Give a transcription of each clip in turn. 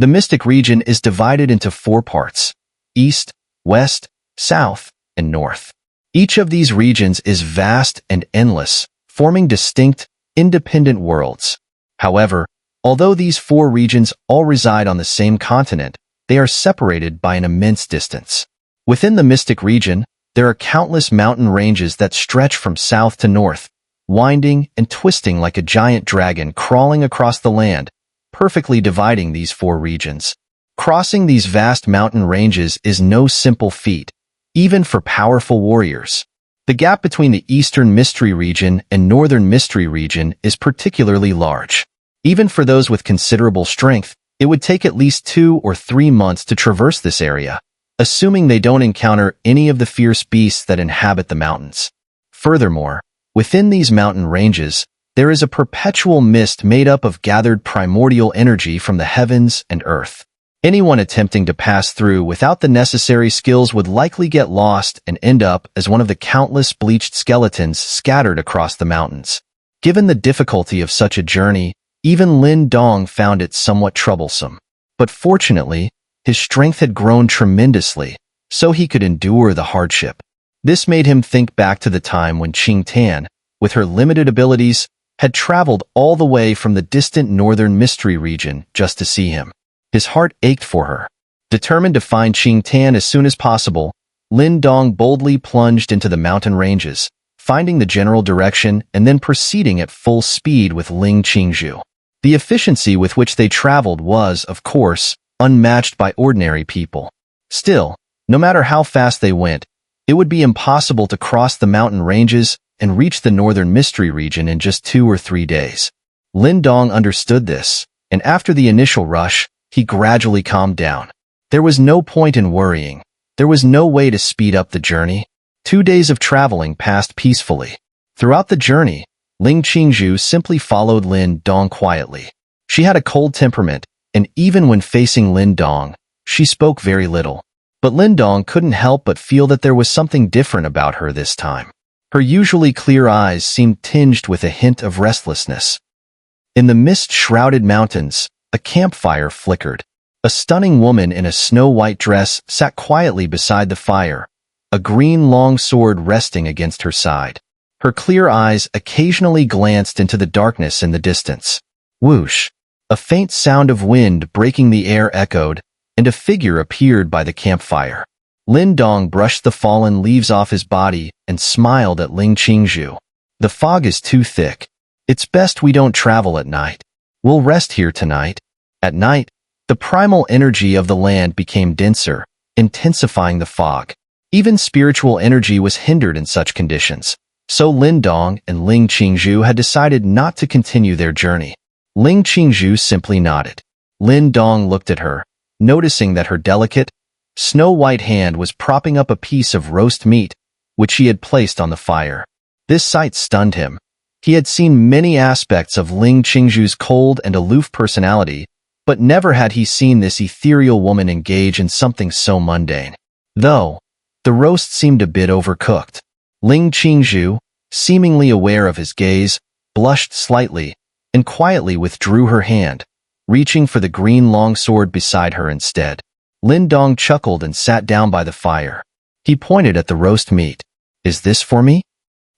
The mystic region is divided into 4 parts: east, west, south, and north. Each of these regions is vast and endless, forming distinct, independent worlds. However, although these 4 regions all reside on the same continent, they are separated by an immense distance. Within the mystic region, there are countless mountain ranges that stretch from south to north, winding and twisting like a giant dragon crawling across the land, perfectly dividing these 4 regions. Crossing these vast mountain ranges is no simple feat, even for powerful warriors. The gap between the Eastern Mystery Region and Northern Mystery Region is particularly large. Even for those with considerable strength, it would take at least 2 or 3 months to traverse this area, assuming they don't encounter any of the fierce beasts that inhabit the mountains. Furthermore, within these mountain ranges, there is a perpetual mist made up of gathered primordial energy from the heavens and earth. Anyone attempting to pass through without the necessary skills would likely get lost and end up as one of the countless bleached skeletons scattered across the mountains. Given the difficulty of such a journey, even Lin Dong found it somewhat troublesome. But fortunately, his strength had grown tremendously, so he could endure the hardship. This made him think back to the time when Qing Tan, with her limited abilities, had traveled all the way from the distant Northern Mystery Region just to see him. His heart ached for her. Determined to find Qing Tan as soon as possible, Lin Dong boldly plunged into the mountain ranges, finding the general direction and then proceeding at full speed with Ling Qingzhu. The efficiency with which they traveled was, of course, unmatched by ordinary people. Still, no matter how fast they went, it would be impossible to cross the mountain ranges and reach the Northern Mystery Region in just 2 or 3 days. Lin Dong understood this, and after the initial rush, he gradually calmed down. There was no point in worrying. There was no way to speed up the journey. 2 days of traveling passed peacefully. Throughout the journey, Ling Qingzhu simply followed Lin Dong quietly. She had a cold temperament, and even when facing Lin Dong, she spoke very little. But Lin Dong couldn't help but feel that there was something different about her this time. Her usually clear eyes seemed tinged with a hint of restlessness. In the mist-shrouded mountains, a campfire flickered. A stunning woman in a snow-white dress sat quietly beside the fire, a green long sword resting against her side. Her clear eyes occasionally glanced into the darkness in the distance. Whoosh! A faint sound of wind breaking the air echoed, and a figure appeared by the campfire. Lin Dong brushed the fallen leaves off his body and smiled at Ling Qingzhu. The fog is too thick. It's best we don't travel at night. We'll rest here tonight. At night, the primal energy of the land became denser, intensifying the fog. Even spiritual energy was hindered in such conditions. So Lin Dong and Ling Qingzhu had decided not to continue their journey. Ling Qingzhu simply nodded. Lin Dong looked at her, noticing that her delicate, snow-white hand was propping up a piece of roast meat, which she had placed on the fire. This sight stunned him. He had seen many aspects of Ling Qingzhu's cold and aloof personality, but never had he seen this ethereal woman engage in something so mundane. Though, the roast seemed a bit overcooked. Ling Qingzhu, seemingly aware of his gaze, blushed slightly, and quietly withdrew her hand, reaching for the green longsword beside her instead. Lin Dong chuckled and sat down by the fire. He pointed at the roast meat. "Is this for me?"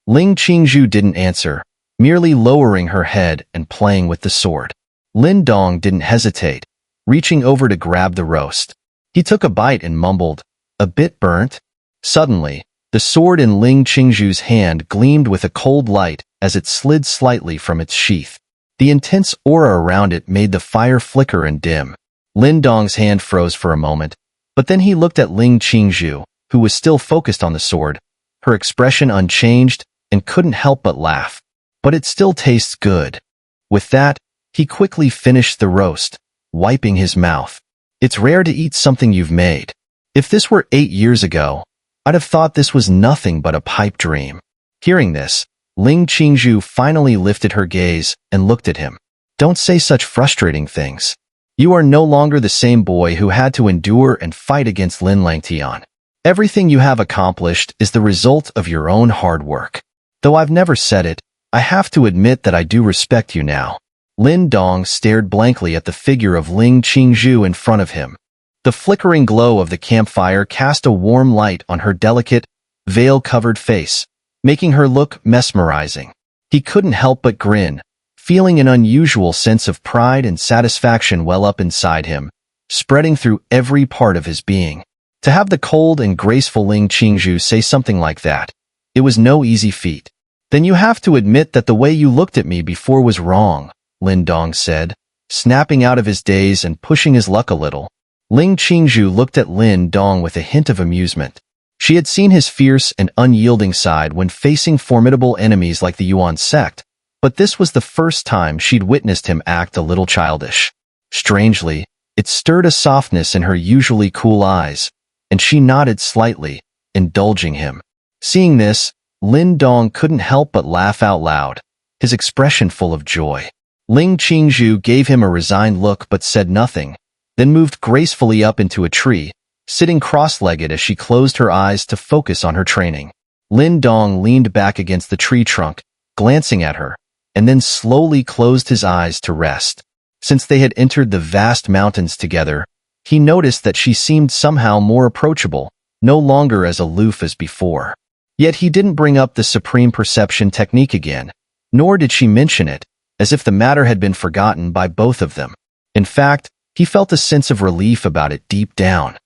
Ling Qingzhu didn't answer, merely lowering her head and playing with the sword. Lin Dong didn't hesitate, reaching over to grab the roast. He took a bite and mumbled, "A bit burnt?" Suddenly, the sword in Ling Qingzhu's hand gleamed with a cold light as it slid slightly from its sheath. The intense aura around it made the fire flicker and dim. Lin Dong's hand froze for a moment, but then he looked at Ling Qingzhu, who was still focused on the sword, her expression unchanged, and couldn't help but laugh. "But it still tastes good." With that, he quickly finished the roast, wiping his mouth. "It's rare to eat something you've made. If this were 8 years ago, I'd have thought this was nothing but a pipe dream." Hearing this, Ling Qingzhu finally lifted her gaze and looked at him. "Don't say such frustrating things. You are no longer the same boy who had to endure and fight against Lin Langtian. Everything you have accomplished is the result of your own hard work. Though I've never said it, I have to admit that I do respect you now. Lin Dong stared blankly at the figure of Ling Qingzhu in front of him. The flickering glow of the campfire cast a warm light on her delicate, veil-covered face, making her look mesmerizing. He couldn't help but grin, feeling an unusual sense of pride and satisfaction well up inside him, spreading through every part of his being. To have the cold and graceful Ling Qingzhu say something like that, it was no easy feat. "Then you have to admit that the way you looked at me before was wrong," Lin Dong said, snapping out of his daze and pushing his luck a little. Ling Qingzhu looked at Lin Dong with a hint of amusement. She had seen his fierce and unyielding side when facing formidable enemies like the Yuan sect, but this was the first time she'd witnessed him act a little childish. Strangely, it stirred a softness in her usually cool eyes, and she nodded slightly, indulging him. Seeing this, Lin Dong couldn't help but laugh out loud, his expression full of joy. Ling Qingzhu gave him a resigned look but said nothing, then moved gracefully up into a tree, sitting cross-legged as she closed her eyes to focus on her training. Lin Dong leaned back against the tree trunk, glancing at her, and then slowly closed his eyes to rest. Since they had entered the vast mountains together, he noticed that she seemed somehow more approachable, no longer as aloof as before. Yet he didn't bring up the supreme perception technique again, nor did she mention it, as if the matter had been forgotten by both of them. In fact, he felt a sense of relief about it deep down.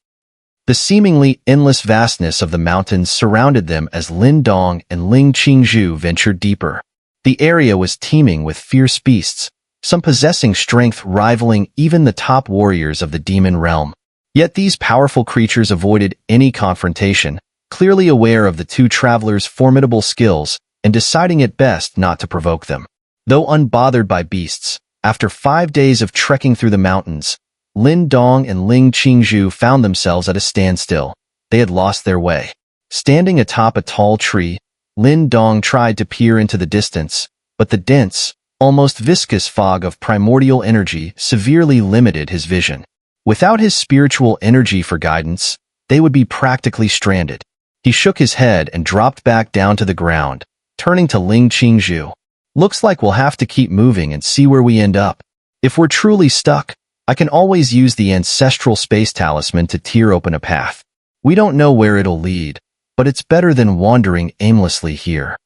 The seemingly endless vastness of the mountains surrounded them as Lin Dong and Ling Qingzhu ventured deeper. The area was teeming with fierce beasts, some possessing strength rivaling even the top warriors of the demon realm. Yet these powerful creatures avoided any confrontation, clearly aware of the two travelers' formidable skills and deciding it best not to provoke them. Though unbothered by beasts, after 5 days of trekking through the mountains, Lin Dong and Ling Qingzhu found themselves at a standstill. They had lost their way. Standing atop a tall tree, Lin Dong tried to peer into the distance, but the dense, almost viscous fog of primordial energy severely limited his vision. Without his spiritual energy for guidance, they would be practically stranded. He shook his head and dropped back down to the ground, turning to Ling Qingzhu. "Looks like we'll have to keep moving and see where we end up. If we're truly stuck, I can always use the Ancestral space talisman to tear open a path. We don't know where it'll lead, but it's better than wandering aimlessly here."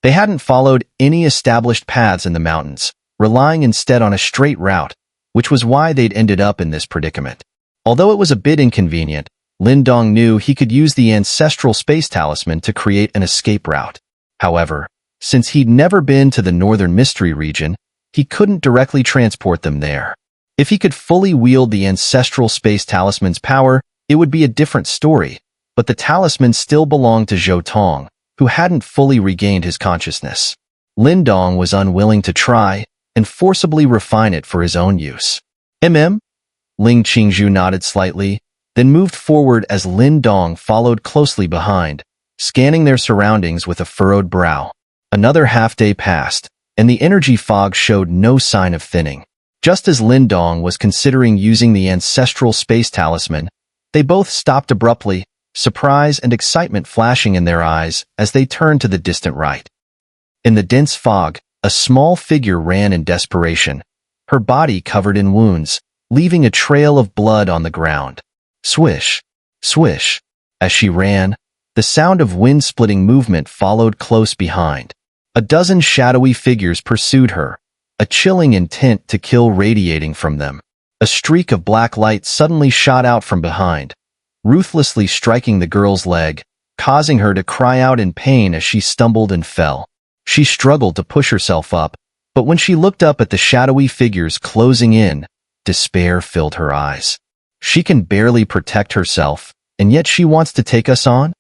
They hadn't followed any established paths in the mountains, relying instead on a straight route, which was why they'd ended up in this predicament. Although it was a bit inconvenient, Lin Dong knew he could use the Ancestral space talisman to create an escape route. However, since he'd never been to the Northern Mystery region, he couldn't directly transport them there. If he could fully wield the Ancestral space talisman's power, it would be a different story, but the talisman still belonged to Zhou Tong, who hadn't fully regained his consciousness. Lin Dong was unwilling to try and forcibly refine it for his own use. Ling Qingzhu nodded slightly, then moved forward as Lin Dong followed closely behind, scanning their surroundings with a furrowed brow. Another half-day passed, and the energy fog showed no sign of thinning. Just as Lin Dong was considering using the Ancestral space talisman, they both stopped abruptly, surprise and excitement flashing in their eyes as they turned to the distant right. In the dense fog, a small figure ran in desperation, her body covered in wounds, leaving a trail of blood on the ground. Swish, swish. As she ran, the sound of wind-splitting movement followed close behind. A dozen shadowy figures pursued her, a chilling intent to kill radiating from them. A streak of black light suddenly shot out from behind, ruthlessly striking the girl's leg, causing her to cry out in pain as she stumbled and fell. She struggled to push herself up, but when she looked up at the shadowy figures closing in, despair filled her eyes. "She can barely protect herself, and yet she wants to take us on?"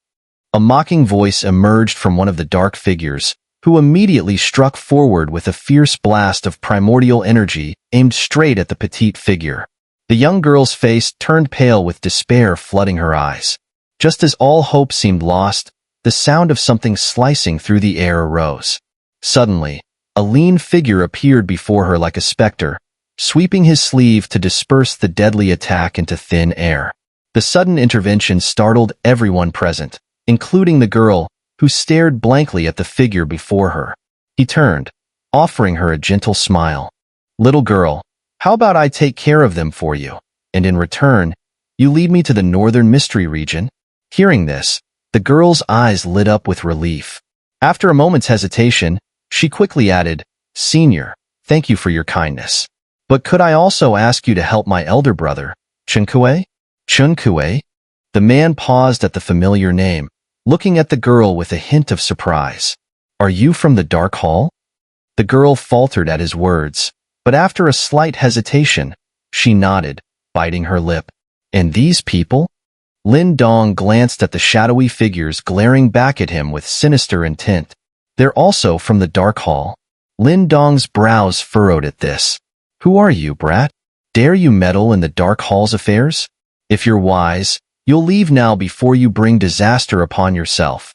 A mocking voice emerged from one of the dark figures, who immediately struck forward with a fierce blast of primordial energy aimed straight at the petite figure. The young girl's face turned pale with despair flooding her eyes. Just as all hope seemed lost, the sound of something slicing through the air arose. Suddenly, a lean figure appeared before her like a specter, sweeping his sleeve to disperse the deadly attack into thin air. The sudden intervention startled everyone present, including the girl, who stared blankly at the figure before her. He turned, offering her a gentle smile. Little girl, how about I take care of them for you, and in return, you lead me to the northern mystery region? Hearing this, the girl's eyes lit up with relief. After a moment's hesitation, she quickly added, Senior, thank you for your kindness. But could I also ask you to help my elder brother, Chun-Kuei? Chun-Kuei? The man paused at the familiar name, looking at the girl with a hint of surprise. Are you from the Dark Hall? The girl faltered at his words, but after a slight hesitation, she nodded, biting her lip. And these people? Lin Dong glanced at the shadowy figures glaring back at him with sinister intent. They're also from the Dark Hall. Lin Dong's brows furrowed at this. Who are you, brat? Dare you meddle in the Dark Hall's affairs? If you're wise, you'll leave now before you bring disaster upon yourself.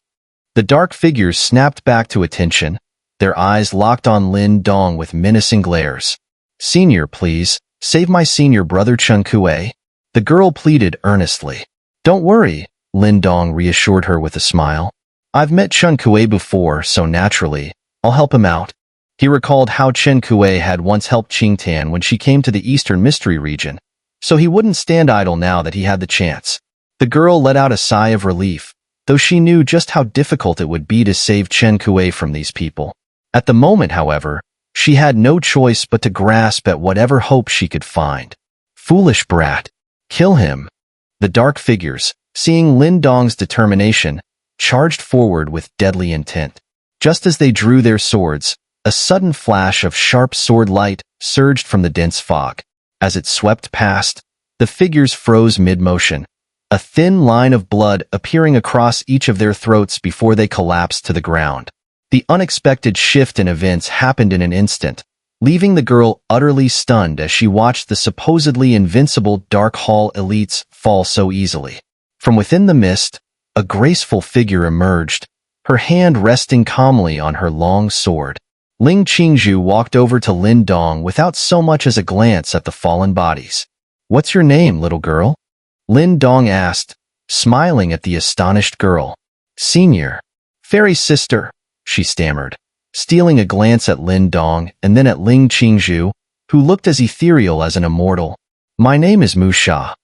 The dark figures snapped back to attention, their eyes locked on Lin Dong with menacing glares. Senior, please, save my senior brother Chun-Kuei. The girl pleaded earnestly. Don't worry, Lin Dong reassured her with a smile. I've met Chun-Kuei before, so naturally, I'll help him out. He recalled how Chun-Kuei had once helped Qing when she came to the Eastern Mystery region, so he wouldn't stand idle now that he had the chance. The girl let out a sigh of relief, though she knew just how difficult it would be to save Chun-Kuei from these people. At the moment, however, she had no choice but to grasp at whatever hope she could find. Foolish brat. Kill him. The dark figures, seeing Lin Dong's determination, charged forward with deadly intent. Just as they drew their swords, a sudden flash of sharp sword light surged from the dense fog. As it swept past, the figures froze mid-motion, a thin line of blood appearing across each of their throats before they collapsed to the ground. The unexpected shift in events happened in an instant, leaving the girl utterly stunned as she watched the supposedly invincible Dark Hall elites fall so easily. From within the mist, a graceful figure emerged, her hand resting calmly on her long sword. Ling Qingzhu walked over to Lin Dong without so much as a glance at the fallen bodies. What's your name, little girl? Lin Dong asked, smiling at the astonished girl. Senior. Fairy sister, she stammered, stealing a glance at Lin Dong and then at Ling Qingzhu, who looked as ethereal as an immortal. My name is Mu Sha.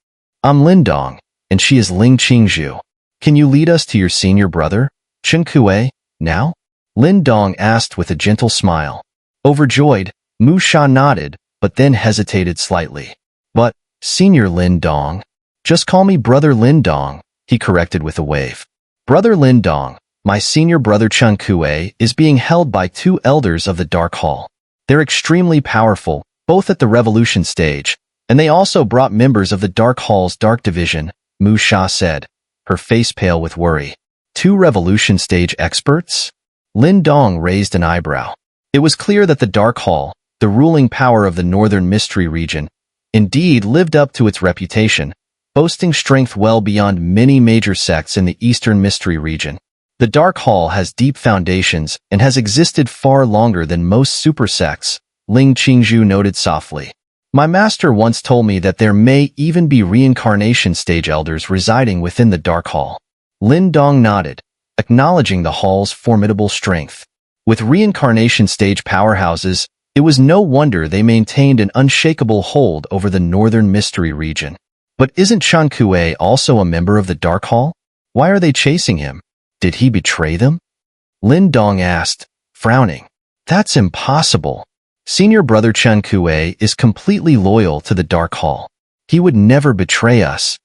I'm Lin Dong, and she is Ling Qingzhu. Can you lead us to your senior brother, Chun-Kuei, now? Lin Dong asked with a gentle smile. Overjoyed, Mu Sha nodded, but then hesitated slightly. But, Senior Lin Dong. Just call me Brother Lin Dong, he corrected with a wave. Brother Lin Dong, my senior brother Chun-Kuei is being held by two elders of the Dark Hall. They're extremely powerful, both at the revolution stage, and they also brought members of the Dark Hall's Dark Division, Mu Sha said, her face pale with worry. Two revolution stage experts? Lin Dong raised an eyebrow. It was clear that the Dark Hall, the ruling power of the Northern Mystery region, indeed lived up to its reputation, boasting strength well beyond many major sects in the Eastern Mystery region. The Dark Hall has deep foundations and has existed far longer than most super sects, Ling Qingzhu noted softly. My master once told me that there may even be reincarnation stage elders residing within the Dark Hall. Lin Dong nodded, acknowledging the hall's formidable strength. With reincarnation stage powerhouses, it was no wonder they maintained an unshakable hold over the Northern Mystery region. But isn't Chun-Kuei also a member of the Dark Hall? Why are they chasing him? Did he betray them? Lin Dong asked, frowning. That's impossible. Senior brother Chun-Kuei is completely loyal to the Dark Hall. He would never betray us.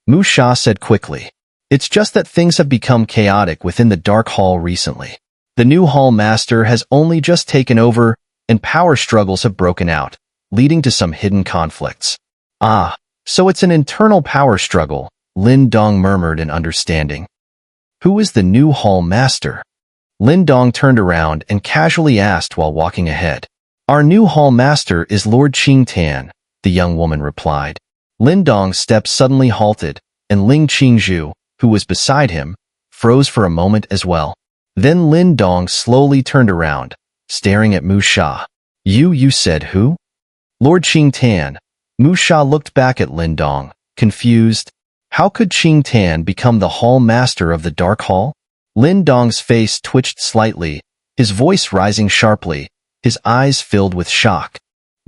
Mu Sha said quickly. It's just that things have become chaotic within the Dark Hall recently. The new Hall Master has only just taken over, and power struggles have broken out, leading to some hidden conflicts. Ah, so it's an internal power struggle, Lin Dong murmured in understanding. Who is the new Hall Master? Lin Dong turned around and casually asked while walking ahead. Our new Hall Master is Lord Qing, the young woman replied. Lin Dong's steps suddenly halted, and Ling Qingzhu, who was beside him, froze for a moment as well. Then Lin Dong slowly turned around, staring at Mu Sha. You said who? Lord Qing. Mu Sha looked back at Lin Dong, confused. How could Qing become the Hall Master of the Dark Hall? Lin Dong's face twitched slightly, his voice rising sharply, his eyes filled with shock.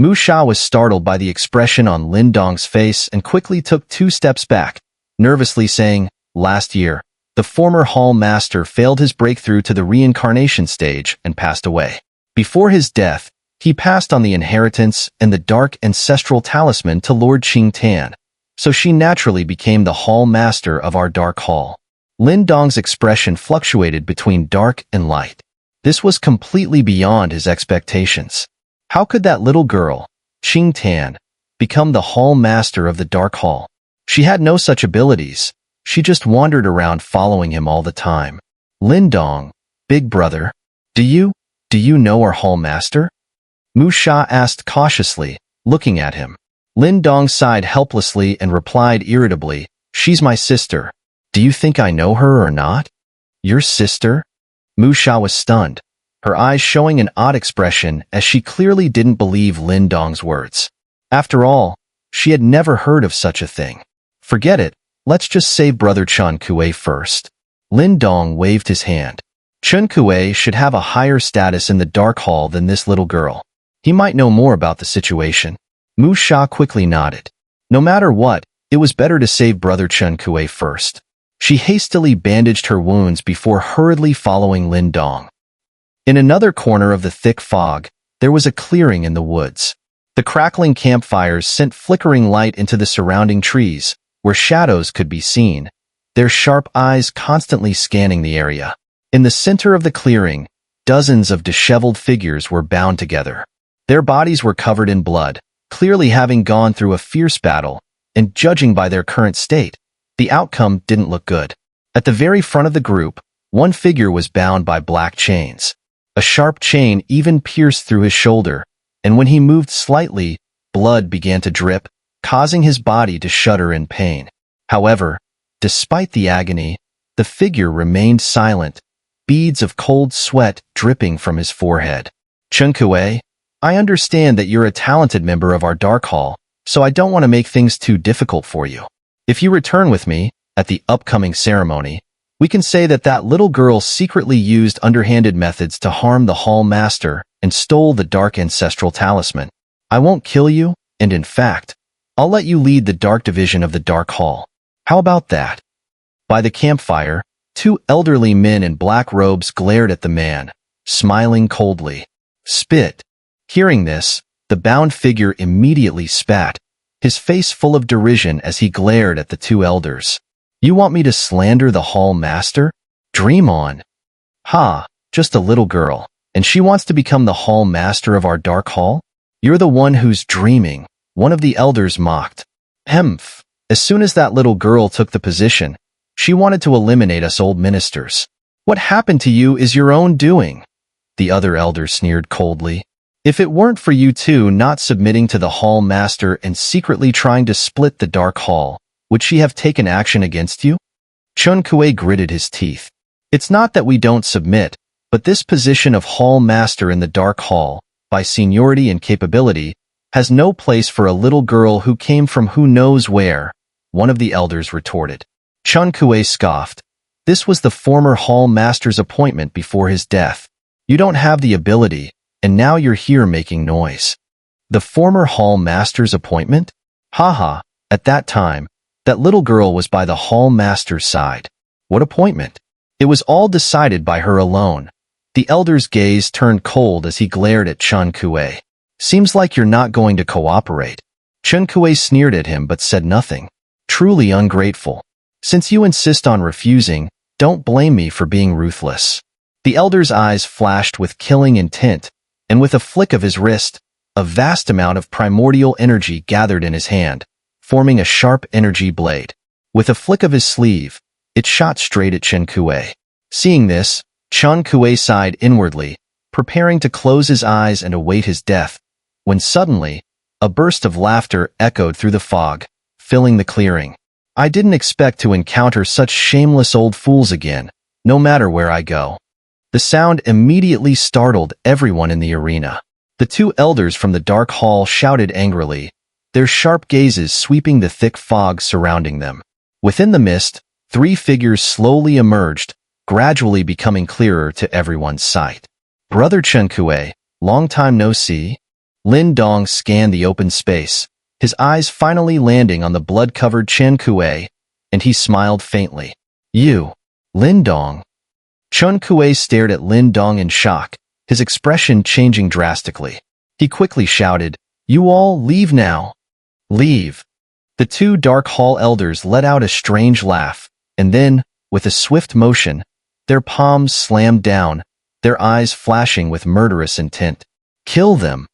Mu Sha was startled by the expression on Lin Dong's face and quickly took 2 steps back, nervously saying, "Last year, the former Hall Master failed his breakthrough to the reincarnation stage and passed away. Before his death, he passed on the inheritance and the dark ancestral talisman to Lord Qing Tan, so she naturally became the Hall Master of our Dark Hall." Lin Dong's expression fluctuated between dark and light. This was completely beyond his expectations. How could that little girl, Qing Tan, become the Hall Master of the Dark Hall? She had no such abilities. She just wandered around following him all the time. "Lin Dong, big brother, do you know our Hall Master?" Mu Sha asked cautiously, looking at him. Lin Dong sighed helplessly and replied irritably, "She's my sister. Do you think I know her or not?" "Your sister?" Mu Sha was stunned, her eyes showing an odd expression as she clearly didn't believe Lin Dong's words. After all, she had never heard of such a thing. "Forget it, let's just save Brother Chun Kue first." Lin Dong waved his hand. Chun Kue should have a higher status in the Dark Hall than this little girl. He might know more about the situation. Mu Sha quickly nodded. No matter what, it was better to save Brother Chun Kue first. She hastily bandaged her wounds before hurriedly following Lin Dong. In another corner of the thick fog, there was a clearing in the woods. The crackling campfires sent flickering light into the surrounding trees, where shadows could be seen, their sharp eyes constantly scanning the area. In the center of the clearing, dozens of disheveled figures were bound together. Their bodies were covered in blood, clearly having gone through a fierce battle, and judging by their current state, the outcome didn't look good. At the very front of the group, one figure was bound by black chains. A sharp chain even pierced through his shoulder, and when he moved slightly, blood began to drip, causing his body to shudder in pain. However, despite the agony, the figure remained silent, beads of cold sweat dripping from his forehead. "Chun Kue, I understand that you're a talented member of our Dark Hall, so I don't want to make things too difficult for you. If you return with me, at the upcoming ceremony, we can say that that little girl secretly used underhanded methods to harm the Hall Master and stole the dark ancestral talisman. I won't kill you, and in fact, I'll let you lead the dark division of the Dark Hall. How about that?" By the campfire, 2 elderly men in black robes glared at the man, smiling coldly. "Spit." Hearing this, the bound figure immediately spat, his face full of derision as he glared at the 2 elders. "You want me to slander the Hall Master? Dream on." "Ha, just a little girl, and she wants to become the Hall Master of our Dark Hall? You're the one who's dreaming," one of the elders mocked. "Hemph, as soon as that little girl took the position, she wanted to eliminate us old ministers. What happened to you is your own doing," the other elder sneered coldly. "If it weren't for you two not submitting to the Hall Master and secretly trying to split the Dark Hall, would she have taken action against you?" Chun Kue gritted his teeth. "It's not that we don't submit, but this position of Hall Master in the Dark Hall, by seniority and capability, has no place for a little girl who came from who knows where," one of the elders retorted. Chun Kue scoffed. "This was the former Hall Master's appointment before his death. You don't have the ability, and now you're here making noise." "The former Hall Master's appointment? Haha, at that time, that little girl was by the Hall Master's side. What appointment? It was all decided by her alone." The elder's gaze turned cold as he glared at Chun Kue. "Seems like you're not going to cooperate." Chun Kue sneered at him but said nothing. "Truly ungrateful. Since you insist on refusing, don't blame me for being ruthless." The elder's eyes flashed with killing intent, and with a flick of his wrist, a vast amount of primordial energy gathered in his hand, forming a sharp energy blade. With a flick of his sleeve, it shot straight at Chun Kue. Seeing this, Chun Kue sighed inwardly, preparing to close his eyes and await his death, when suddenly, a burst of laughter echoed through the fog, filling the clearing. "I didn't expect to encounter such shameless old fools again, no matter where I go." The sound immediately startled everyone in the arena. The 2 elders from the Dark Hall shouted angrily, their sharp gazes sweeping the thick fog surrounding them. Within the mist, 3 figures slowly emerged, gradually becoming clearer to everyone's sight. "Brother Chun Kue, long time no see." Lin Dong scanned the open space, his eyes finally landing on the blood-covered Chen Kuei, and he smiled faintly. You, Lin Dong. Chen Kuei stared at Lin Dong in shock, his expression changing drastically. He quickly shouted, "You all leave now. Leave." The two Dark Hall elders let out a strange laugh, and then, with a swift motion, their palms slammed down, their eyes flashing with murderous intent. Kill them.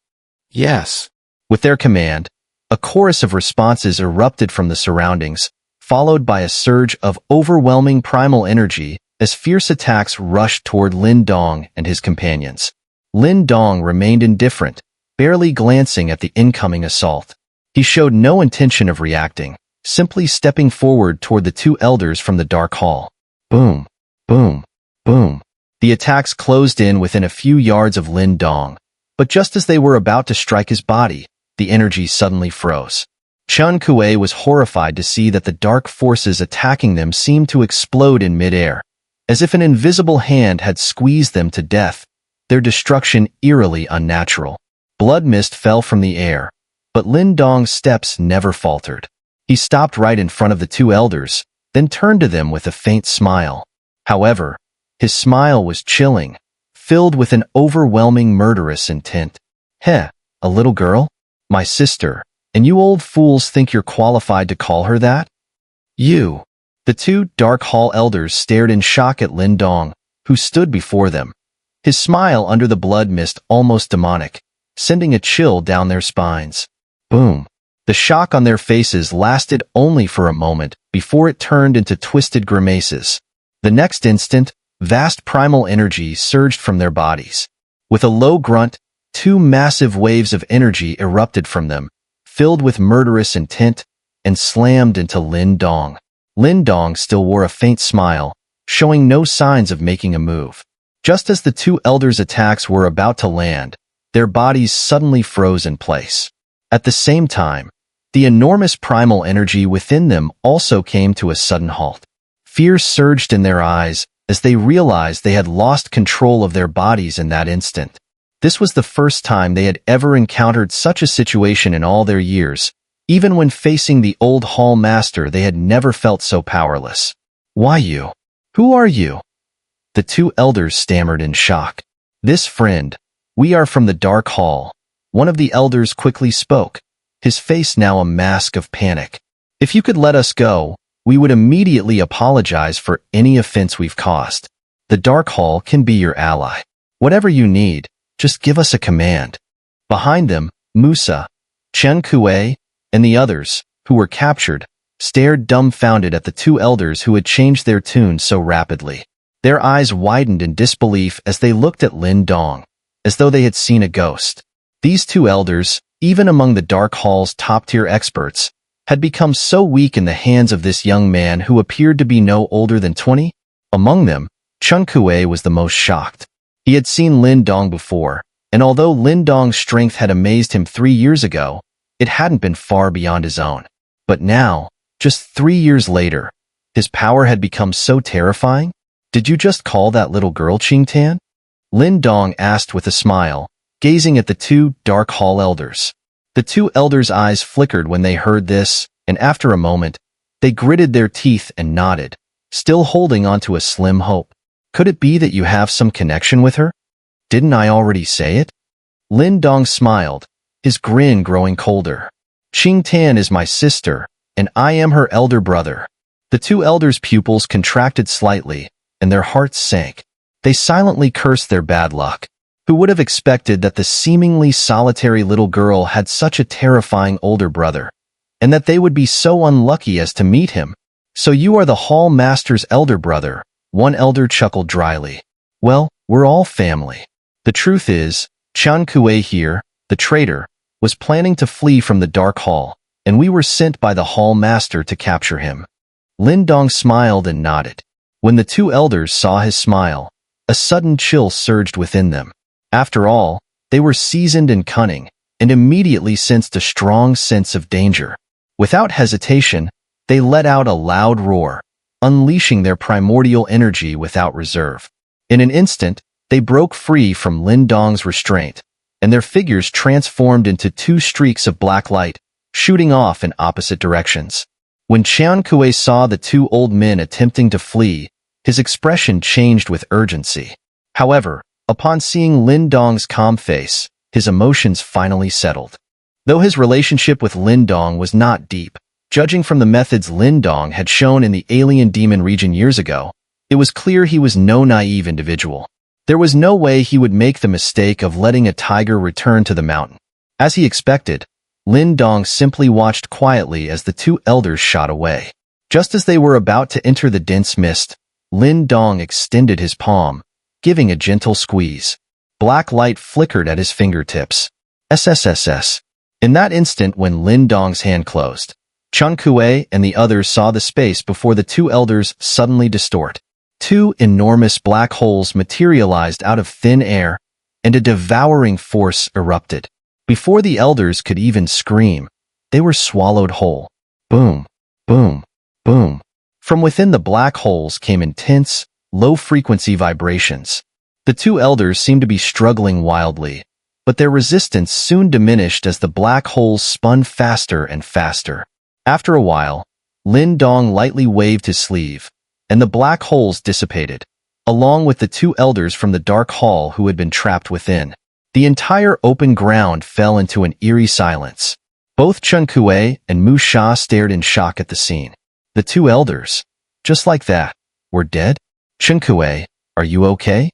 Yes. With their command, a chorus of responses erupted from the surroundings, followed by a surge of overwhelming primal energy as fierce attacks rushed toward Lin Dong and his companions. Lin Dong remained indifferent, barely glancing at the incoming assault. He showed no intention of reacting, simply stepping forward toward the two elders from the Dark Hall. Boom, boom, boom. The attacks closed in within a few yards of Lin Dong, but just as they were about to strike his body, the energy suddenly froze. Chen Kuei was horrified to see that the dark forces attacking them seemed to explode in midair, as if an invisible hand had squeezed them to death, their destruction eerily unnatural. Blood mist fell from the air, but Lin Dong's steps never faltered. He stopped right in front of the two elders, then turned to them with a faint smile. However, his smile was chilling, filled with an overwhelming murderous intent. Heh, a little girl? My sister, and you old fools think you're qualified to call her that? You. The two Dark Hall elders stared in shock at Lin Dong, who stood before them. His smile under the blood mist almost demonic, sending a chill down their spines. Boom. The shock on their faces lasted only for a moment before it turned into twisted grimaces. The next instant, vast primal energy surged from their bodies. With a low grunt, two massive waves of energy erupted from them, filled with murderous intent, and slammed into Lin Dong. Lin Dong still wore a faint smile, showing no signs of making a move. Just as the two elders' attacks were about to land, their bodies suddenly froze in place. At the same time, the enormous primal energy within them also came to a sudden halt. Fear surged in their eyes as they realized they had lost control of their bodies in that instant. This was the first time they had ever encountered such a situation in all their years. Even when facing the old hall master, they had never felt so powerless. Why you? Who are you? The two elders stammered in shock. This friend, we are from the Dark Hall. One of the elders quickly spoke, his face now a mask of panic. If you could let us go, we would immediately apologize for any offense we've caused. The Dark Hall can be your ally. Whatever you need, just give us a command. Behind them, Musa, Chen Kuei, and the others, who were captured, stared dumbfounded at the two elders who had changed their tune so rapidly. Their eyes widened in disbelief as they looked at Lin Dong, as though they had seen a ghost. These two elders, even among the Dark Hall's top-tier experts, had become so weak in the hands of this young man who appeared to be no older than 20. Among them, Chen Kuei was the most shocked. He had seen Lin Dong before, and although Lin Dong's strength had amazed him 3 years ago, it hadn't been far beyond his own. But now, just 3 years later, his power had become so terrifying. Did you just call that little girl Qing? Lin Dong asked with a smile, gazing at the two Dark Hall elders. The two elders' eyes flickered when they heard this, and after a moment, they gritted their teeth and nodded, still holding onto a slim hope. Could it be that you have some connection with her? Didn't I already say it? Lin Dong smiled, his grin growing colder. Qing is my sister, and I am her elder brother. The two elders' pupils contracted slightly, and their hearts sank. They silently cursed their bad luck. Who would have expected that the seemingly solitary little girl had such a terrifying older brother, and that they would be so unlucky as to meet him? So you are the Hall Master's elder brother, one elder chuckled dryly. Well, we're all family. The truth is, Chen Kuei here, the traitor, was planning to flee from the Dark Hall, and we were sent by the Hall Master to capture him. Lin Dong smiled and nodded. When the two elders saw his smile, a sudden chill surged within them. After all, they were seasoned and cunning, and immediately sensed a strong sense of danger. Without hesitation, they let out a loud roar, unleashing their primordial energy without reserve. In an instant, they broke free from Lin Dong's restraint, and their figures transformed into two streaks of black light, shooting off in opposite directions. When Qian Kuei saw the two old men attempting to flee, his expression changed with urgency. However, upon seeing Lin Dong's calm face, his emotions finally settled. Though his relationship with Lin Dong was not deep, judging from the methods Lin Dong had shown in the alien demon region years ago, it was clear he was no naive individual. There was no way he would make the mistake of letting a tiger return to the mountain. As he expected, Lin Dong simply watched quietly as the two elders shot away. Just as they were about to enter the dense mist, Lin Dong extended his palm, giving a gentle squeeze. Black light flickered at his fingertips. SSSS. In that instant when Lin Dong's hand closed, Qian Kuei and the others saw the space before the two elders suddenly distort. Two enormous black holes materialized out of thin air, and a devouring force erupted. Before the elders could even scream, they were swallowed whole. Boom, boom, boom. From within the black holes came intense, low-frequency vibrations. The two elders seemed to be struggling wildly, but their resistance soon diminished as the black holes spun faster and faster. After a while, Lin Dong lightly waved his sleeve, and the black holes dissipated, along with the two elders from the dark hall who had been trapped within. The entire open ground fell into an eerie silence. Both Qian Kuei and Mu Sha stared in shock at the scene. The two elders, just like that, were dead? Qian Kuei, are you okay?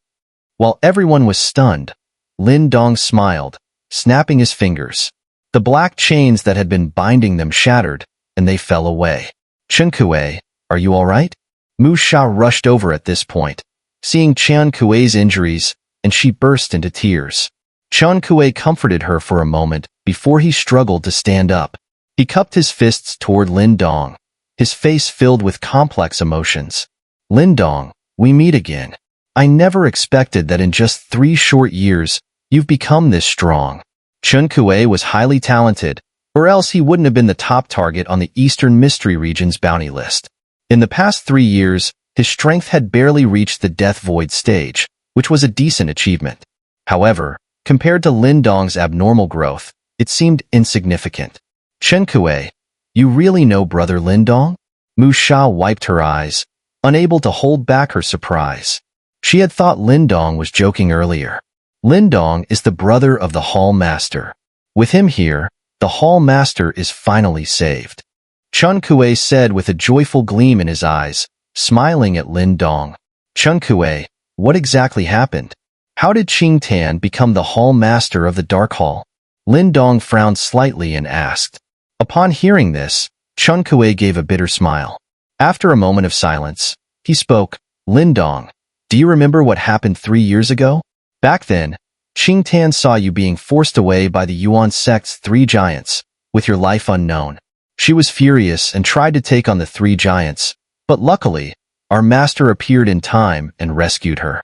While everyone was stunned, Lin Dong smiled, snapping his fingers. The black chains that had been binding them shattered, and they fell away. Qian Kuei, are you all right? Mu Sha rushed over at this point, seeing Qian Kuei's injuries, and she burst into tears. Qian Kuei comforted her for a moment before he struggled to stand up. He cupped his fists toward Lin Dong, his face filled with complex emotions. Lin Dong, we meet again. I never expected that in just 3 short years, you've become this strong. Qian Kuei was highly talented, or else he wouldn't have been the top target on the Eastern Mystery Region's bounty list. In the past 3 years, his strength had barely reached the Death Void stage, which was a decent achievement. However, compared to Lin Dong's abnormal growth, it seemed insignificant. Qian Kuei, you really know Brother Lin Dong? Mu Sha wiped her eyes, unable to hold back her surprise. She had thought Lin Dong was joking earlier. Lin Dong is the brother of the Hall Master. With him here, the Hall Master is finally saved. Qian Kuei said with a joyful gleam in his eyes, smiling at Lin Dong. Qian Kuei, what exactly happened? How did Qing Tan become the Hall Master of the Dark Hall? Lin Dong frowned slightly and asked. Upon hearing this, Qian Kuei gave a bitter smile. After a moment of silence, he spoke, Lin Dong, do you remember what happened 3 years ago? Back then, Qing Tan saw you being forced away by the Yuan sect's 3 giants, with your life unknown. She was furious and tried to take on the 3 giants, but luckily, our master appeared in time and rescued her.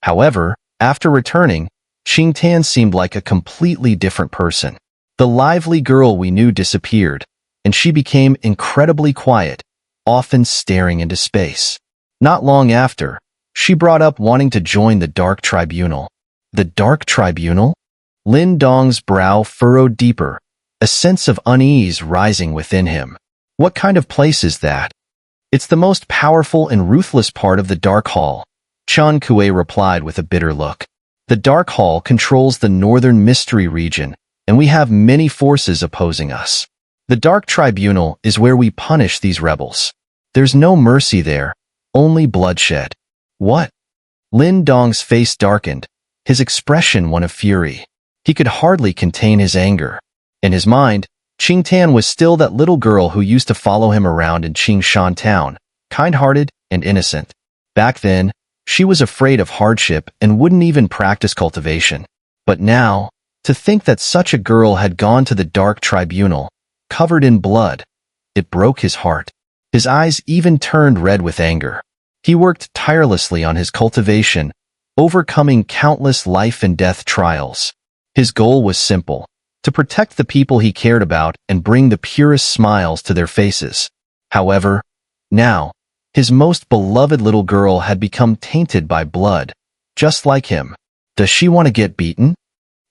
However, after returning, Qing Tan seemed like a completely different person. The lively girl we knew disappeared, and she became incredibly quiet, often staring into space. Not long after, she brought up wanting to join the Dark Tribunal. The Dark Tribunal? Lin Dong's brow furrowed deeper, a sense of unease rising within him. What kind of place is that? It's the most powerful and ruthless part of the Dark Hall, Qian Kuei replied with a bitter look. The Dark Hall controls the Northern Mystery Region, and we have many forces opposing us. The Dark Tribunal is where we punish these rebels. There's no mercy there, only bloodshed. What? Lin Dong's face darkened, his expression one of fury. He could hardly contain his anger. In his mind, Qing Tan was still that little girl who used to follow him around in Qingshan town, kind-hearted and innocent. Back then, she was afraid of hardship and wouldn't even practice cultivation. But now, to think that such a girl had gone to the Dark Tribunal, covered in blood, it broke his heart. His eyes even turned red with anger. He worked tirelessly on his cultivation, overcoming countless life and death trials. His goal was simple: to protect the people he cared about and bring the purest smiles to their faces. However, now, his most beloved little girl had become tainted by blood, just like him. Does she want to get beaten?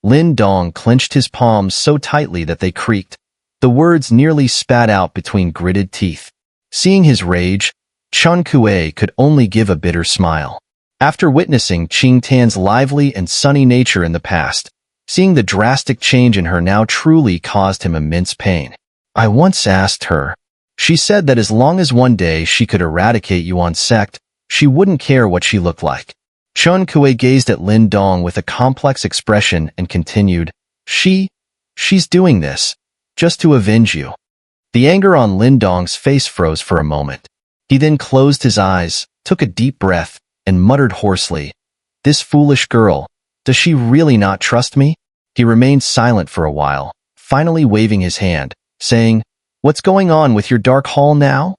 Lin Dong clenched his palms so tightly that they creaked. The words nearly spat out between gritted teeth. Seeing his rage, Chen Kuei could only give a bitter smile. After witnessing Qing Tan's lively and sunny nature in the past, seeing the drastic change in her now truly caused him immense pain. I once asked her. She said that as long as one day she could eradicate Yuan sect, she wouldn't care what she looked like. Chen Kuei gazed at Lin Dong with a complex expression and continued, She's doing this, just to avenge you. The anger on Lin Dong's face froze for a moment. He then closed his eyes, took a deep breath, and muttered hoarsely, This foolish girl, does she really not trust me? He remained silent for a while, finally waving his hand, saying, What's going on with your Dark Hall now?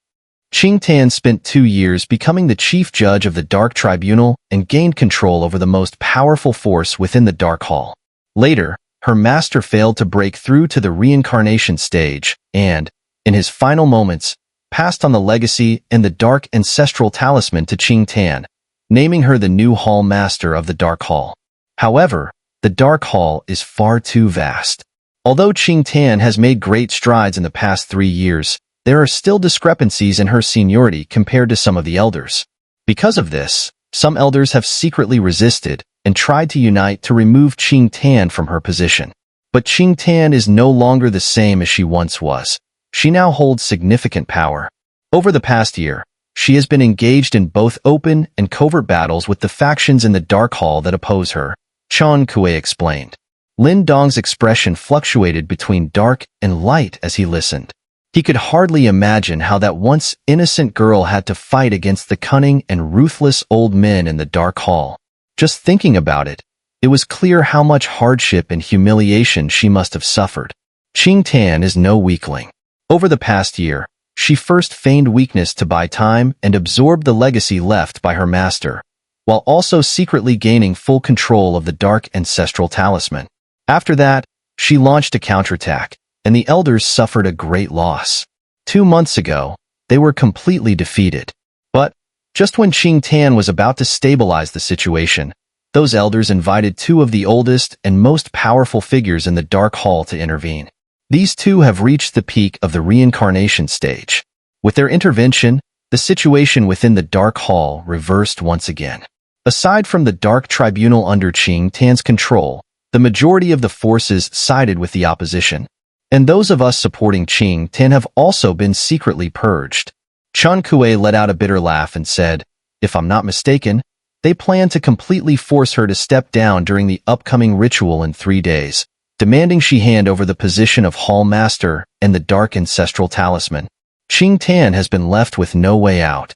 Qing Tan spent 2 years becoming the chief judge of the Dark Tribunal and gained control over the most powerful force within the Dark Hall. Later, her master failed to break through to the reincarnation stage and, in his final moments, passed on the legacy and the Dark Ancestral Talisman to Qing Tan, naming her the new Hall Master of the Dark Hall. However, the Dark Hall is far too vast. Although Qing Tan has made great strides in the past 3 years, there are still discrepancies in her seniority compared to some of the elders. Because of this, some elders have secretly resisted and tried to unite to remove Qing Tan from her position. But Qing Tan is no longer the same as she once was. She now holds significant power. Over the past year, she has been engaged in both open and covert battles with the factions in the Dark Hall that oppose her, Chen Kuei explained. Lin Dong's expression fluctuated between dark and light as he listened. He could hardly imagine how that once innocent girl had to fight against the cunning and ruthless old men in the Dark Hall. Just thinking about it, it was clear how much hardship and humiliation she must have suffered. Qing Tan is no weakling. Over the past year, she first feigned weakness to buy time and absorb the legacy left by her master, while also secretly gaining full control of the Dark Ancestral Talisman. After that, she launched a counterattack, and the elders suffered a great loss. 2 months ago, they were completely defeated. But, just when Qing Tan was about to stabilize the situation, those elders invited 2 of the oldest and most powerful figures in the Dark Hall to intervene. These 2 have reached the peak of the reincarnation stage. With their intervention, the situation within the Dark Hall reversed once again. Aside from the Dark Tribunal under Qing Tan's control, the majority of the forces sided with the opposition, and those of us supporting Qing Tan have also been secretly purged. Chen Kuei let out a bitter laugh and said, If I'm not mistaken, they plan to completely force her to step down during the upcoming ritual in 3 days, demanding she hand over the position of Hall Master and the Dark Ancestral Talisman. Qing Tan has been left with no way out.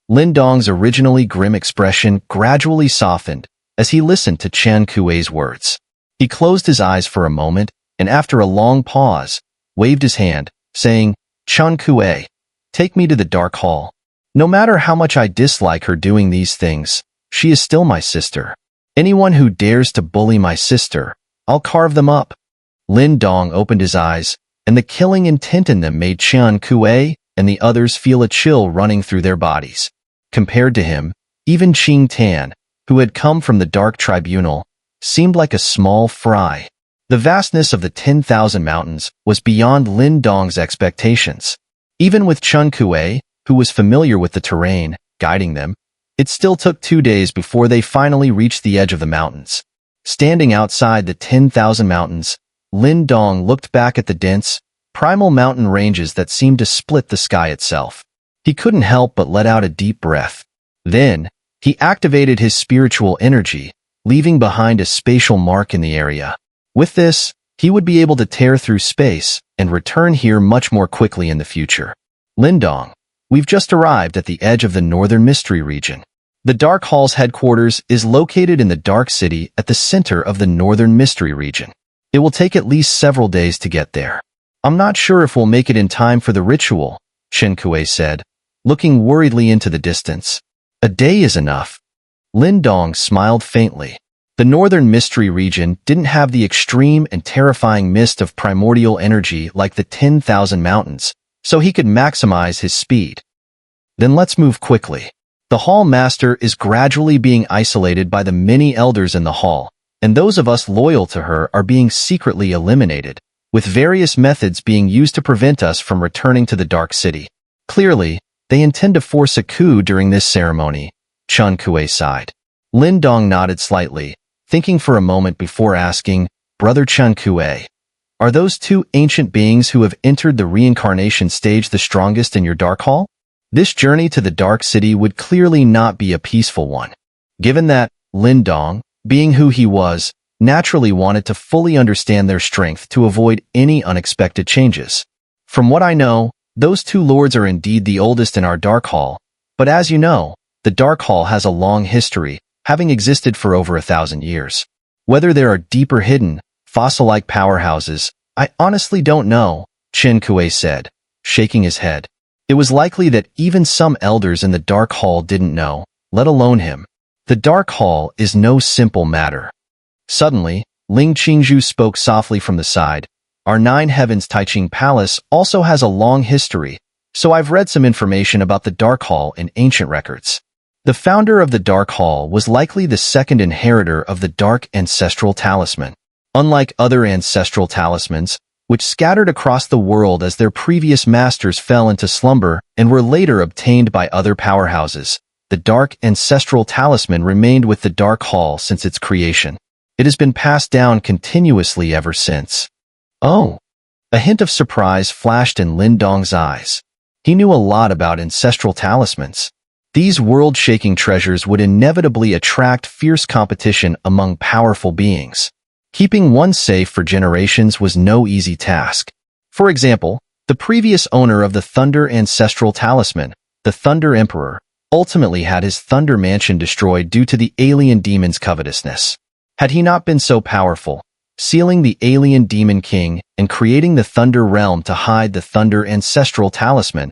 Lin Dong's originally grim expression gradually softened as he listened to Chen Kuei's words. He closed his eyes for a moment, and after a long pause, waved his hand, saying, Chen Kuei, take me to the Dark Hall. No matter how much I dislike her doing these things, she is still my sister. Anyone who dares to bully my sister, I'll carve them up. Lin Dong opened his eyes, and the killing intent in them made Chen Kuei and the others feel a chill running through their bodies. Compared to him, even Qing Tan, who had come from the Dark Tribunal, seemed like a small fry. The vastness of the 10,000 mountains was beyond Lin Dong's expectations. Even with Chen Kuei, who was familiar with the terrain, guiding them, it still took 2 days before they finally reached the edge of the mountains. Standing outside the 10,000 mountains, Lin Dong looked back at the dense, primal mountain ranges that seemed to split the sky itself. He couldn't help but let out a deep breath. Then, he activated his spiritual energy, leaving behind a spatial mark in the area. With this, he would be able to tear through space and return here much more quickly in the future. Lin Dong, we've just arrived at the edge of the Northern Mystery region. The Dark Hall's headquarters is located in the Dark City at the center of the Northern Mystery region. It will take at least several days to get there. I'm not sure if we'll make it in time for the ritual, Chen Kuei said, looking worriedly into the distance. A day is enough. Lin Dong smiled faintly. The Northern Mystery region didn't have the extreme and terrifying mist of primordial energy like the 10,000 mountains, so he could maximize his speed. Then let's move quickly. The Hall Master is gradually being isolated by the many elders in the hall, and those of us loyal to her are being secretly eliminated, with various methods being used to prevent us from returning to the Dark City. Clearly, they intend to force a coup during this ceremony, Chen Kuei sighed. Lin Dong nodded slightly, thinking for a moment before asking, Brother Chen Kuei, are those two ancient beings who have entered the reincarnation stage the strongest in your Dark Hall? This journey to the Dark City would clearly not be a peaceful one. Given that, Lin Dong, being who he was, naturally wanted to fully understand their strength to avoid any unexpected changes. From what I know, those two lords are indeed the oldest in our Dark Hall, but as you know, the Dark Hall has a long history, having existed for over 1,000 years. Whether there are deeper hidden, fossil-like powerhouses, I honestly don't know, Chen Kuei said, shaking his head. It was likely that even some elders in the Dark Hall didn't know, let alone him. The Dark Hall is no simple matter. Suddenly, Ling Qingzhu spoke softly from the side. Our Nine Heavens Taiching Palace also has a long history, so I've read some information about the Dark Hall in ancient records. The founder of the Dark Hall was likely the second inheritor of the Dark Ancestral Talisman. Unlike other ancestral talismans, which scattered across the world as their previous masters fell into slumber and were later obtained by other powerhouses, the Dark Ancestral Talisman remained with the Dark Hall since its creation. It has been passed down continuously ever since. Oh! A hint of surprise flashed in Lin Dong's eyes. He knew a lot about ancestral talismans. These world-shaking treasures would inevitably attract fierce competition among powerful beings. Keeping one safe for generations was no easy task. For example, the previous owner of the Thunder Ancestral Talisman, the Thunder Emperor, ultimately had his Thunder Mansion destroyed due to the alien demon's covetousness. Had he not been so powerful, sealing the alien demon king and creating the Thunder Realm to hide the Thunder Ancestral Talisman,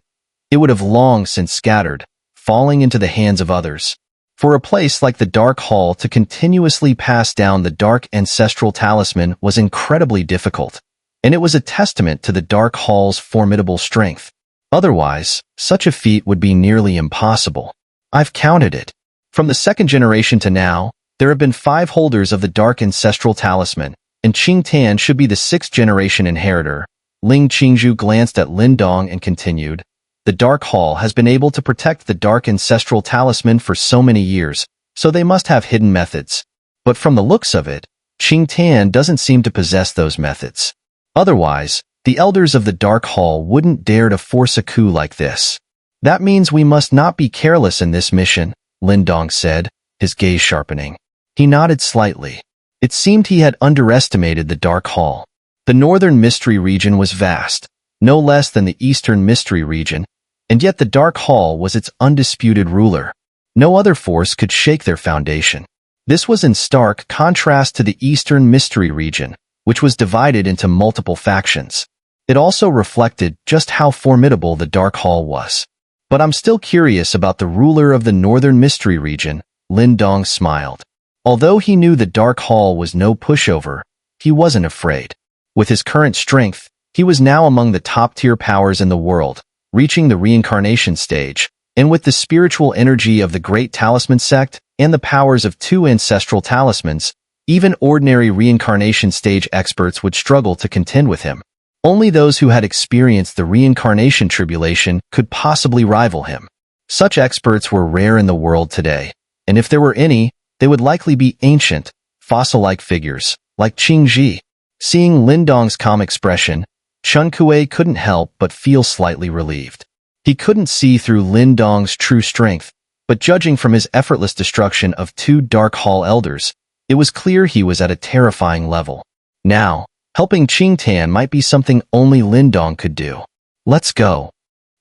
it would have long since scattered, falling into the hands of others. For a place like the Dark Hall to continuously pass down the Dark Ancestral Talisman was incredibly difficult, and it was a testament to the Dark Hall's formidable strength. Otherwise, such a feat would be nearly impossible. I've counted it. From the second generation to now, there have been 5 holders of the Dark Ancestral Talisman, and Qing Tan should be the 6th generation inheritor. Ling Qingzhu glanced at Lin Dong and continued, the Dark Hall has been able to protect the Dark Ancestral Talisman for so many years, so they must have hidden methods. But from the looks of it, Qing Tan doesn't seem to possess those methods. Otherwise, the elders of the Dark Hall wouldn't dare to force a coup like this. That means we must not be careless in this mission, Lin Dong said, his gaze sharpening. He nodded slightly. It seemed he had underestimated the Dark Hall. The Northern Mystery Region was vast, no less than the Eastern Mystery Region, and yet the Dark Hall was its undisputed ruler. No other force could shake their foundation. This was in stark contrast to the Eastern Mystery Region, which was divided into multiple factions. It also reflected just how formidable the Dark Hall was. But I'm still curious about the ruler of the Northern Mystery Region, Lin Dong smiled. Although he knew the Dark Hall was no pushover, he wasn't afraid. With his current strength, he was now among the top-tier powers in the world, reaching the reincarnation stage, and with the spiritual energy of the Great Talisman sect and the powers of 2 ancestral talismans, even ordinary reincarnation stage experts would struggle to contend with him. Only those who had experienced the reincarnation tribulation could possibly rival him. Such experts were rare in the world today, and if there were any, they would likely be ancient, fossil-like figures, like Qing Ji. Seeing Lin Dong's calm expression, Chen Kuei couldn't help but feel slightly relieved. He couldn't see through Lin Dong's true strength, but judging from his effortless destruction of 2 Dark Hall elders, it was clear he was at a terrifying level. Now, helping Qing Tan might be something only Lin Dong could do. Let's go.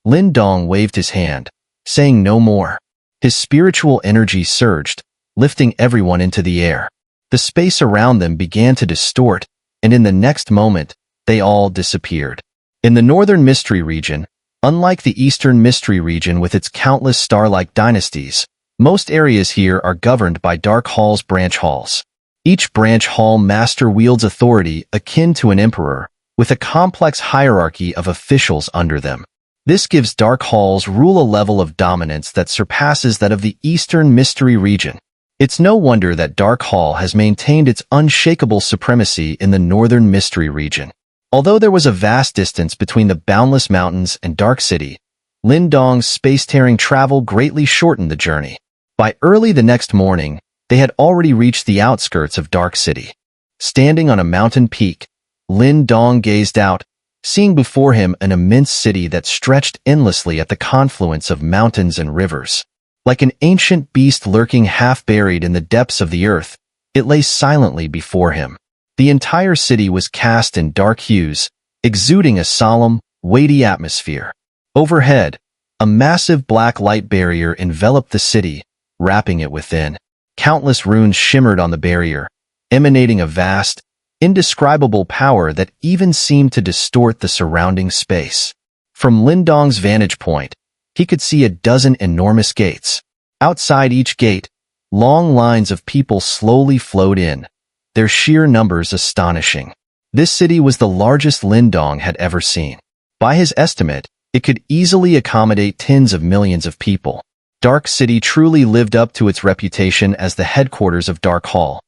Lin Dong waved his hand, saying no more. His spiritual energy surged, lifting everyone into the air. The space around them began to distort, and in the next moment, they all disappeared. In the Northern Mystery Region, unlike the Eastern Mystery Region with its countless star-like dynasties, most areas here are governed by Dark Hall's branch halls. Each branch hall master wields authority akin to an emperor, with a complex hierarchy of officials under them. This gives Dark Hall's rule a level of dominance that surpasses that of the Eastern Mystery Region. It's no wonder that Dark Hall has maintained its unshakable supremacy in the Northern Mystery region. Although there was a vast distance between the boundless mountains and Dark City, Lin Dong's space-tearing travel greatly shortened the journey. By early the next morning, they had already reached the outskirts of Dark City. Standing on a mountain peak, Lin Dong gazed out, seeing before him an immense city that stretched endlessly at the confluence of mountains and rivers. Like an ancient beast lurking half-buried in the depths of the earth, it lay silently before him. The entire city was cast in dark hues, exuding a solemn, weighty atmosphere. Overhead, a massive black light barrier enveloped the city, wrapping it within. Countless runes shimmered on the barrier, emanating a vast, indescribable power that even seemed to distort the surrounding space. From Lin Dong's vantage point, he could see a dozen enormous gates. Outside each gate, long lines of people slowly flowed in, their sheer numbers astonishing. This city was the largest Lin Dong had ever seen. By his estimate, it could easily accommodate tens of millions of people. Dark City truly lived up to its reputation as the headquarters of Dark Hall.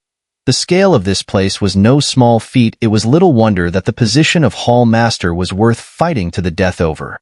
The scale of this place was no small feat. It was little wonder that the position of Hall Master was worth fighting to the death over.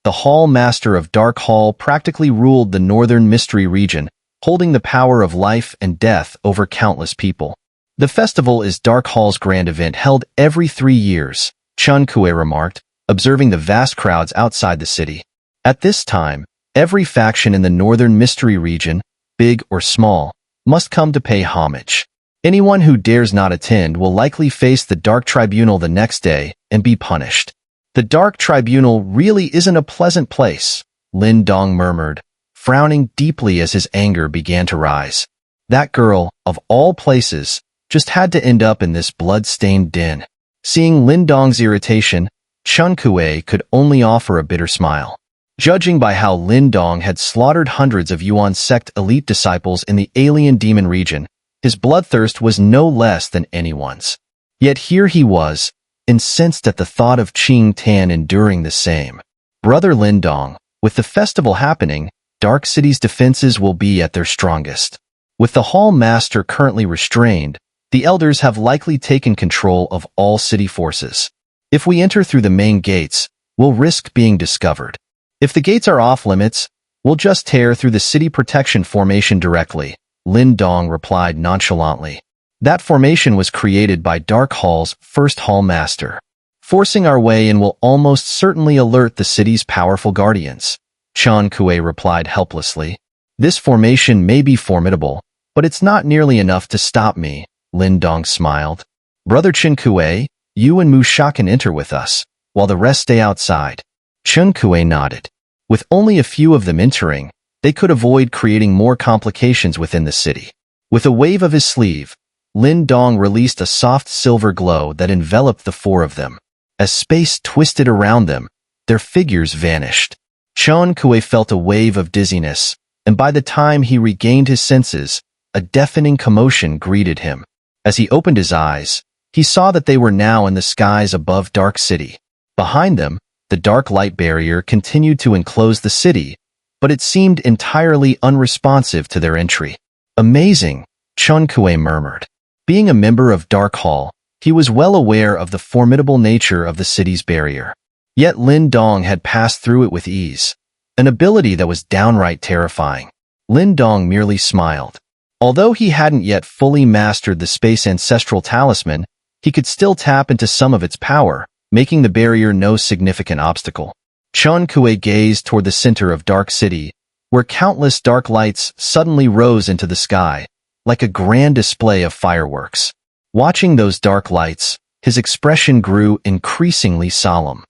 The Hall Master of Dark Hall practically ruled the Northern Mystery region, holding the power of life and death over countless people. The festival is Dark Hall's grand event held every 3 years, Chun Kue remarked, observing the vast crowds outside the city. At this time, every faction in the Northern Mystery region, big or small, must come to pay homage. Anyone who dares not attend will likely face the Dark Tribunal the next day and be punished. The Dark Tribunal really isn't a pleasant place, Lin Dong murmured, frowning deeply as his anger began to rise. That girl, of all places, just had to end up in this blood-stained den. Seeing Lin Dong's irritation, Chun Kue could only offer a bitter smile. Judging by how Lin Dong had slaughtered hundreds of Yuan sect elite disciples in the alien demon region, his bloodthirst was no less than anyone's. Yet here he was, incensed at the thought of Qing Tan enduring the same. Brother Lin Dong, with the festival happening, Dark City's defenses will be at their strongest. With the Hall Master currently restrained, the elders have likely taken control of all city forces. If we enter through the main gates, we'll risk being discovered. If the gates are off limits, we'll just tear through the city protection formation directly, Lin Dong replied nonchalantly. That formation was created by Dark Hall's first Hall Master. Forcing our way in will almost certainly alert the city's powerful guardians, Chun Kue replied helplessly. This formation may be formidable, but it's not nearly enough to stop me, Lin Dong smiled. Brother Chun Kue, you and Mu Sha can enter with us, while the rest stay outside. Chun Kue nodded. With only a few of them entering, they could avoid creating more complications within the city. With a wave of his sleeve, Lin Dong released a soft silver glow that enveloped the 4 of them. As space twisted around them, their figures vanished. Chun Kue felt a wave of dizziness, and by the time he regained his senses, a deafening commotion greeted him. As he opened his eyes, he saw that they were now in the skies above Dark City. Behind them, the dark light barrier continued to enclose the city, but it seemed entirely unresponsive to their entry. Amazing, Chun Kue murmured. Being a member of Dark Hall, he was well aware of the formidable nature of the city's barrier. Yet Lin Dong had passed through it with ease, an ability that was downright terrifying. Lin Dong merely smiled. Although he hadn't yet fully mastered the space Ancestral Talisman, he could still tap into some of its power, making the barrier no significant obstacle. Chun Kue gazed toward the center of Dark City, where countless dark lights suddenly rose into the sky, like a grand display of fireworks. Watching those dark lights, his expression grew increasingly solemn.